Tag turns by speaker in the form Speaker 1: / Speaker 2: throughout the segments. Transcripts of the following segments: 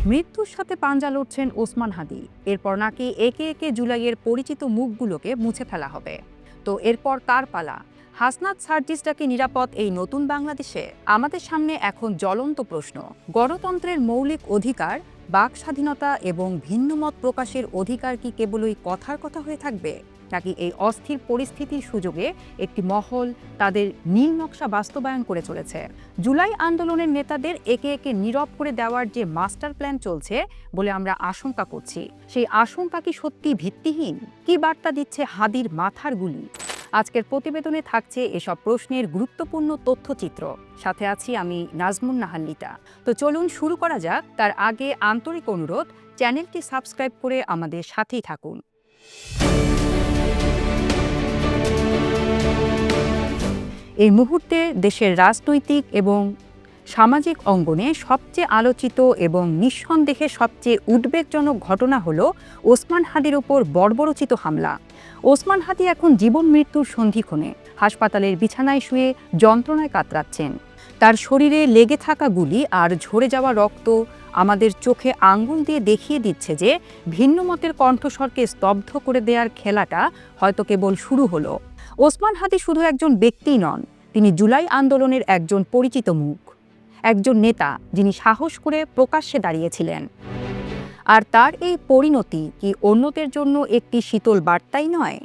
Speaker 1: মৃত্যুর সাথে পাঞ্জা লড়ছেন ওসমান হাদি। এরপর নাকি একে একে জুলাইয়ের পরিচিত মুখগুলোকে মুছে ফেলা হবে। তো এরপর কার পালা? হাসনাত সার্জিসটা কি নিরাপদ এই নতুন বাংলাদেশে? আমাদের সামনে এখন জ্বলন্ত প্রশ্ন। গণতন্ত্রের মৌলিক অধিকার, বাক স্বাধীনতা এবং ভিন্নমত প্রকাশের অধিকার কি কেবলই কথার কথা হয়ে থাকবে, নাকি এই অস্থির পরিস্থিতির সুযোগে একটি মহল তাদের নীল নকশা বাস্তবায়ন করে চলেছে? জুলাই আন্দোলনের নেতাদের একে একে নীরব করে দেওয়ার যে মাস্টার প্ল্যান চলছে বলে আমরা আশঙ্কা করছি, সেই আশঙ্কা কি সত্যি ভিত্তিহীন? কি বার্তা দিচ্ছে হাদির মাথার গুলি? আজকের প্রতিবেদনে থাকছে এসব প্রশ্নের গুরুত্বপূর্ণ তথ্যচিত্র। সাথে আছি আমি নাজমুন নাহার লিটা। তো চলুন শুরু করা যাক। তার আগে আন্তরিক অনুরোধ, চ্যানেলটি সাবস্ক্রাইব করে আমাদের সাথেই থাকুন। এই মুহূর্তে দেশের রাজনৈতিক এবং সামাজিক অঙ্গনে সবচেয়ে আলোচিত এবং নিঃসন্দেহে সবচেয়ে উদ্বেগজনক ঘটনা হলো ওসমান হাদির উপর বর্বরোচিত হামলা। ওসমান হাদি এখন জীবন মৃত্যুর সন্ধিক্ষণে হাসপাতালের বিছানায় শুয়ে যন্ত্রণায় কাতরাচ্ছেন। তার শরীরে লেগে থাকা গুলি আর ঝরে যাওয়া রক্ত আমাদের চোখে আঙ্গুল দিয়ে দেখিয়ে দিচ্ছে যে ভিন্নমতের কণ্ঠস্বরকে স্তব্ধ করে দেওয়ার খেলাটা হয়তো কেবল শুরু হলো। ওসমান হাদি শুধু একজন ব্যক্তিই নন, তিনি জুলাই আন্দোলনের একজন পরিচিত মুখ, একজন নেতা যিনি সাহস করে প্রকাশ্যে দাঁড়িয়েছিলেন। আর তার এই পরিণতি কি অন্যদের জন্য একটি শীতল বার্তাই নয়?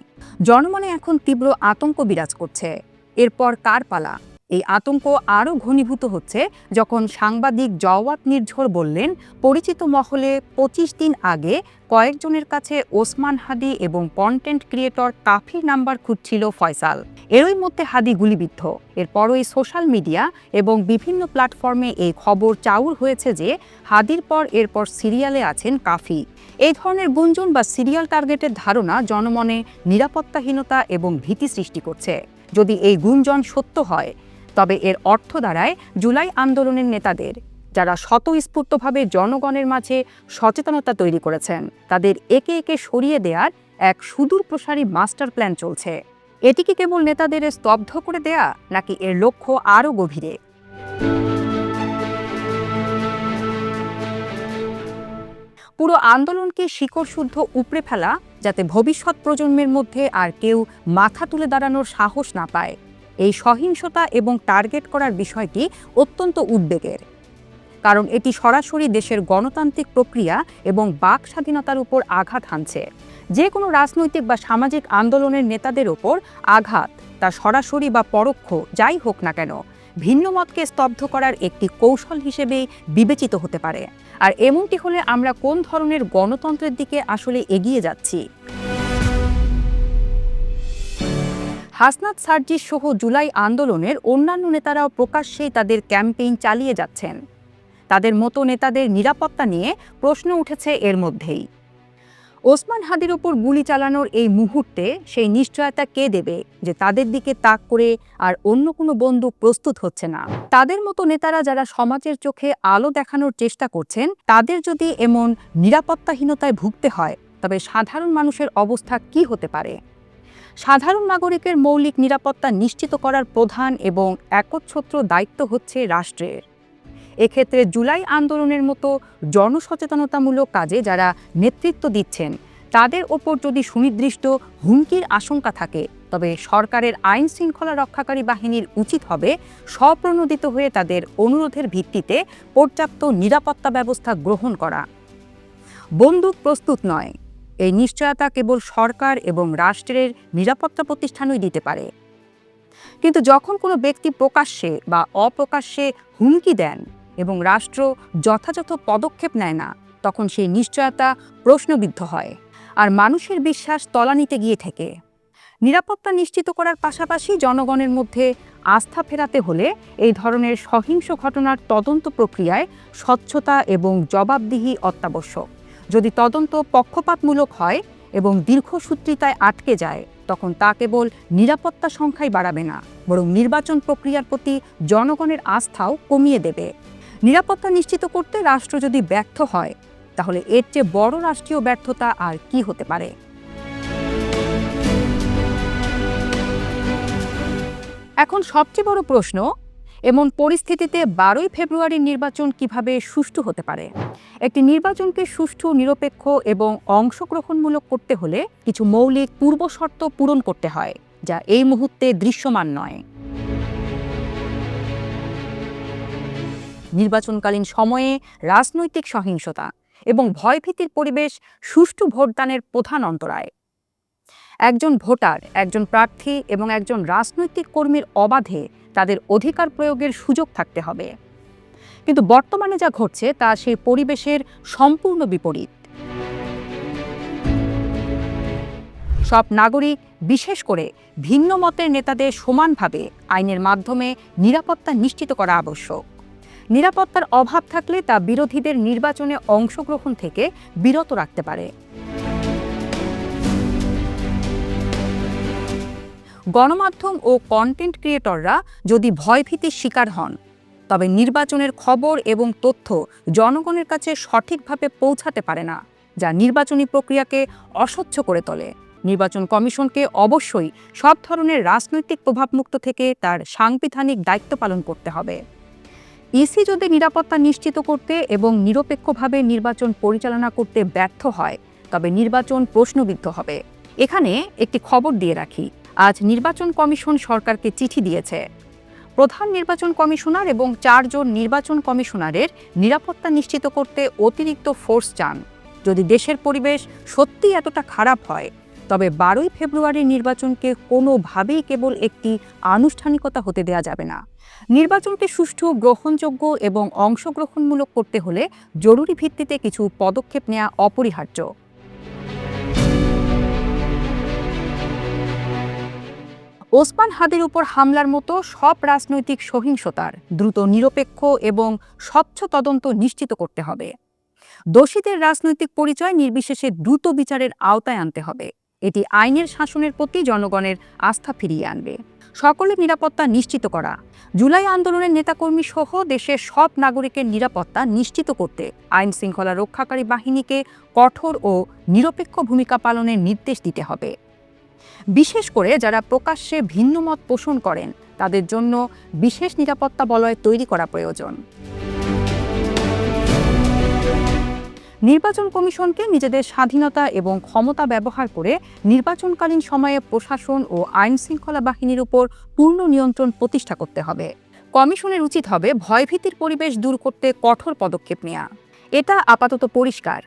Speaker 1: জনমনে এখন তীব্র আতঙ্ক বিরাজ করছে। এরপর কার পালা? এই আতঙ্ক আরও ঘনীভূত হচ্ছে যখন সাংবাদিক জওয়াত নির্ঝর বললেন, পরিচিত মহলে ২৫ দিন আগে কয়েকজনের কাছে ওসমান হাদি এবং কন্টেন্ট ক্রিয়েটর কাফির নাম্বার খুঁজছিল ফয়সাল। এরই মধ্যে হাদি গুলিবিদ্ধ। এরপরই সোশ্যাল মিডিয়া এবং বিভিন্ন প্ল্যাটফর্মে এই খবর চাউর হয়েছে যে হাদির পর এরপর সিরিয়ালে আছেন কাফি। এই ধরনের গুঞ্জন বা সিরিয়াল টার্গেটের ধারণা জনমনে নিরাপত্তাহীনতা এবং ভীতি সৃষ্টি করছে। যদি এই গুঞ্জন সত্য হয়, তবে এর অর্থ দাঁড়ায় জুলাই আন্দোলনের নেতাদের, যারা স্বতঃস্ফূর্তভাবে জনগণের মাঝে সচেতনতা তৈরি করেছেন, তাদের একে একে সরিয়ে দেওয়ার এক সুদূর প্রসারী মাস্টার প্ল্যান চলছে। এটি কি কেবল নেতাদের স্তব্ধ করে দেয়া, নাকি এর লক্ষ্য আরও গভীরে? পুরো আন্দোলনকে শিকড়শুদ্ধ উপড়ে ফেলা, যাতে ভবিষ্যৎ প্রজন্মের মধ্যে আর কেউ মাথা তুলে দাঁড়ানোর সাহস না পায়। এই সহিংসতা এবং টার্গেট করার বিষয়টি অত্যন্ত উদ্বেগের, কারণ এটি সরাসরি দেশের গণতান্ত্রিক প্রক্রিয়া এবং বাক স্বাধীনতার উপর আঘাত হানছে। যে কোনো রাজনৈতিক বা সামাজিক আন্দোলনের নেতাদের ওপর আঘাত, তা সরাসরি বা পরোক্ষ যাই হোক না কেন, ভিন্ন মতকে স্তব্ধ করার একটি কৌশল হিসেবেই বিবেচিত হতে পারে। আর এমনটি হলে আমরা কোন ধরনের গণতন্ত্রের দিকে আসলে এগিয়ে যাচ্ছি? হাসনাত সার্জিস সহ জুলাই আন্দোলনের অন্যান্য নেতারাও প্রকাশ্যেই তাদের ক্যাম্পেইন চালিয়ে যাচ্ছেন। তাদের মতো নেতাদের নিরাপত্তা নিয়ে প্রশ্ন উঠেছে এর মধ্যেই। ওসমান হাদির উপর গুলি চালানোর এই মুহূর্তে সেই নিশ্চয়তা কে দেবে যে তাদের দিকে তাক করে আর অন্য কোনো বন্দুক প্রস্তুত হচ্ছে না? তাদের মতো নেতারা যারা সমাজের চোখে আলো দেখানোর চেষ্টা করছেন, তাদের যদি এমন নিরাপত্তাহীনতায় ভুগতে হয়, তবে সাধারণ মানুষের অবস্থা কি হতে পারে? সাধারণ নাগরিকের মৌলিক নিরাপত্তা নিশ্চিত করার প্রধান এবং একচ্ছত্র দায়িত্ব হচ্ছে রাষ্ট্রের। এক্ষেত্রে জুলাই আন্দোলনের মতো জনসচেতনতামূলক কাজে যারা নেতৃত্ব দিচ্ছেন, তাদের ওপর যদি সুনির্দিষ্ট হুমকির আশঙ্কা থাকে, তবে সরকারের আইন শৃঙ্খলা রক্ষাকারী বাহিনীর উচিত হবে স্বপ্রণোদিত হয়ে তাদের অনুরোধের ভিত্তিতে পর্যাপ্ত নিরাপত্তা ব্যবস্থা গ্রহণ করা। বন্দুক প্রস্তুত নয়, এই নিশ্চয়তা কেবল সরকার এবং রাষ্ট্রের নিরাপত্তা প্রতিষ্ঠানই দিতে পারে। কিন্তু যখন কোনো ব্যক্তি প্রকাশ্যে বা অপ্রকাশ্যে হুমকি দেন এবং রাষ্ট্র যথাযথ পদক্ষেপ নেয় না, তখন সেই নিশ্চয়তা প্রশ্নবিদ্ধ হয় আর মানুষের বিশ্বাস তলানিতে গিয়ে ঠেকে। নিরাপত্তা নিশ্চিত করার পাশাপাশি জনগণের মধ্যে আস্থা ফেরাতে হলে এই ধরনের সহিংস ঘটনার তদন্ত প্রক্রিয়ায় স্বচ্ছতা এবং জবাবদিহি অত্যাবশ্যক। যদি তদন্ত পক্ষপাতমূলক হয় এবং দীর্ঘসূত্রিতায় আটকে যায়, তখন তা কেবল নিরাপত্তা সংখ্যাই বাড়াবে না, বরং নির্বাচন প্রক্রিয়ার প্রতি জনগণের আস্থাও কমিয়ে দেবে। নিরাপত্তা নিশ্চিত করতে রাষ্ট্র যদি ব্যর্থ হয়, তাহলে এর চেয়ে বড় রাষ্ট্রীয় ব্যর্থতা আর কি হতে পারে? এখন সবচেয়ে বড় প্রশ্ন, এমন পরিস্থিতিতে 12ই ফেব্রুয়ারির নির্বাচন কিভাবে সুষ্ঠু হতে পারে? একটি নির্বাচনকে সুষ্ঠু, নিরপেক্ষ এবং অংশগ্রহণমূলক করতে হলে কিছু মৌলিক পূর্বশর্ত পূরণ করতে হয়, যা এই মুহূর্তে দৃশ্যমান নয়। নির্বাচনকালীন সময়ে রাজনৈতিক সহিংসতা এবং ভয়ভীতির পরিবেশ সুষ্ঠু ভোটদানের প্রধান অন্তরায়। একজন ভোটার, একজন প্রার্থী এবং একজন রাজনৈতিক কর্মীর অবাধে তাদের অধিকার প্রয়োগের সুযোগ থাকতে হবে। কিন্তু বর্তমানে যা ঘটছে তা সেই পরিবেশের সম্পূর্ণ বিপরীত। সব নাগরিক, বিশেষ করে ভিন্ন মতের নেতাদের সমানভাবে আইনের মাধ্যমে নিরাপত্তা নিশ্চিত করা আবশ্যক। নিরাপত্তার অভাব থাকলে তা বিরোধীদের নির্বাচনে অংশগ্রহণ থেকে বিরত রাখতে পারে। গণমাধ্যম ও কন্টেন্ট ক্রিয়েটররা যদি ভয়ভীতির শিকার হন, তবে নির্বাচনের খবর এবং তথ্য জনগণের কাছে সঠিকভাবে পৌঁছাতে পারে না, যা নির্বাচনী প্রক্রিয়াকে অস্বচ্ছ করে তোলে। নির্বাচন কমিশনকে অবশ্যই সব ধরনের রাজনৈতিক প্রভাবমুক্ত থেকে তার সাংবিধানিক দায়িত্ব পালন করতে হবে। ইসি যদি নিরাপত্তা নিশ্চিত করতে এবং নিরপেক্ষভাবে নির্বাচন পরিচালনা করতে ব্যর্থ হয়, তবে নির্বাচন প্রশ্নবিদ্ধ হবে। এখানে একটি খবর দিয়ে রাখি, আজ নির্বাচন কমিশন সরকারকে চিঠি দিয়েছে। প্রধান নির্বাচন কমিশনার এবং 4 জন নির্বাচন কমিশনারের নিরাপত্তা নিশ্চিত করতে অতিরিক্ত ফোর্স চান। যদি দেশের পরিবেশ সত্যি এতটা খারাপ হয়, তবে 12ই ফেব্রুয়ারির নির্বাচনকে কোনোভাবেই কেবল একটি আনুষ্ঠানিকতা হতে দেওয়া যাবে না। নির্বাচনকে সুষ্ঠু, গ্রহণযোগ্য এবং অংশগ্রহণমূলক করতে হলে জরুরি ভিত্তিতে কিছু পদক্ষেপ নেওয়া অপরিহার্য। ওসমান হাদির উপর হামলার মতো সব রাজনৈতিক সহিংসতার দ্রুত, নিরপেক্ষ এবং স্বচ্ছ তদন্ত নিশ্চিত করতে হবে। দোষীদের রাজনৈতিক পরিচয় নির্বিশেষে দ্রুত বিচারের আওতায় আনতে হবে। এটি আইনের শাসনের প্রতি জনগণের আস্থা ফিরিয়ে আনবে। সকলের নিরাপত্তা নিশ্চিত করা। জুলাই আন্দোলনের নেতাকর্মী সহ দেশের সব নাগরিকের নিরাপত্তা নিশ্চিত করতে আইন শৃঙ্খলা রক্ষাকারী বাহিনীকে কঠোর ও নিরপেক্ষ ভূমিকা পালনের নির্দেশ দিতে হবে। বিশেষ করে যারা প্রকাশ্যে ভিন্ন মত পোষণ করেন, তাদের জন্য বিশেষ নিরাপত্তা বলয় তৈরি করা প্রয়োজন। নির্বাচন কমিশনকে নিজেদের স্বাধীনতা এবং ক্ষমতা ব্যবহার করে নির্বাচনকালীন সময়ে প্রশাসন ও আইন শৃঙ্খলা বাহিনীর উপর পূর্ণ নিয়ন্ত্রণ প্রতিষ্ঠা করতে হবে। কমিশনের উচিত হবে ভয়ভীতির পরিবেশ দূর করতে কঠোর পদক্ষেপ নেওয়া। এটা আপাতত পরিষ্কার,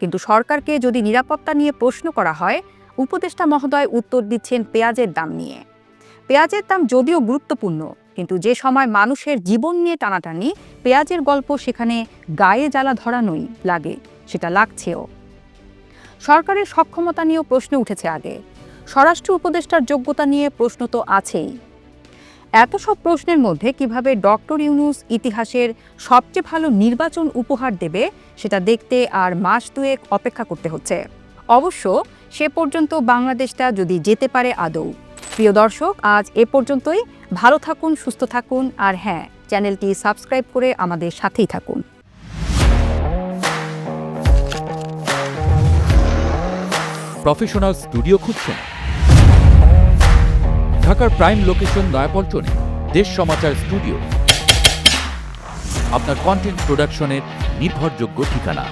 Speaker 1: কিন্তু সরকারকে যদি নিরাপত্তা নিয়ে প্রশ্ন করা হয়, উপদেষ্টা মহোদয় উত্তর দিচ্ছেন পেঁয়াজের দাম নিয়ে। পেঁয়াজের দাম যদিও গুরুত্বপূর্ণ, কিন্তু যে সময় মানুষের জীবন নিয়ে টানাটানি, পেঁয়াজের গল্প সেখানে গায়ে জ্বালা ধরানোই লাগে, সেটা লাগছেও। সরকারের সক্ষমতা নিয়েও প্রশ্ন উঠেছে আগে। স্বরাষ্ট্র উপদেষ্টার যোগ্যতা নিয়ে প্রশ্ন তো আছেই। এত সব প্রশ্নের মধ্যে কিভাবে ডক্টর ইউনূস ইতিহাসের সবচেয়ে ভালো নির্বাচন উপহার দেবে, সেটা দেখতে আর মাস দুয়েক অপেক্ষা করতে হচ্ছে। অবশ্য সে পর্যন্ত বাংলাদেশটা যদি যেতে পারে আদৌ। প্রিয় দর্শক, আজ এ পর্যন্তই। ভালো থাকুন, সুস্থ থাকুন, আর হ্যাঁ, চ্যানেলটি সাবস্ক্রাইব করে আমাদের সাথেই থাকুন।
Speaker 2: প্রফেশনাল স্টুডিও খুঁজছেন? ঢাকার প্রাইম লোকেশন নয়াপল্টনে দেশ সমাচার স্টুডিও আপনার কন্টেন্ট প্রোডাকশনের নির্ভরযোগ্য ঠিকানা।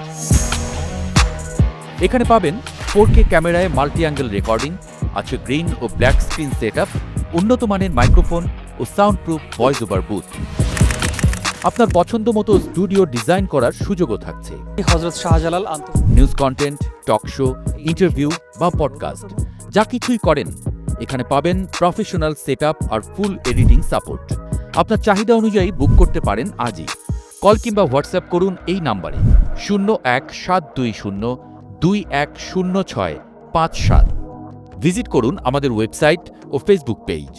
Speaker 2: এখানে পাবেন 4K ক্যামেরায় মাল্টি অ্যাঙ্গেল রেকর্ডিং, আছে গ্রিন ও ব্ল্যাক স্ক্রিন সেটআপ, উন্নত মানের মাইক্রোফোন ও sound proof voice over booth. আপনার পছন্দ মতো স্টুডিও ডিজাইন করার সুযোগও থাকছে।
Speaker 3: Hazrat Shahjalal
Speaker 2: news content, talk show, interview বা পডকাস্ট, যা কিছুই করেন এখানে পাবেন প্রফেশনাল সেটআপ আর ফুল এডিটিং সাপোর্ট। আপনার চাহিদা অনুযায়ী বুক করতে পারেন আজই। কল কিংবা হোয়াটসঅ্যাপ করুন এই নাম্বারে 017202106557। ভিজিট করুন আমাদের ওয়েবসাইট ও ফেসবুক পেজ।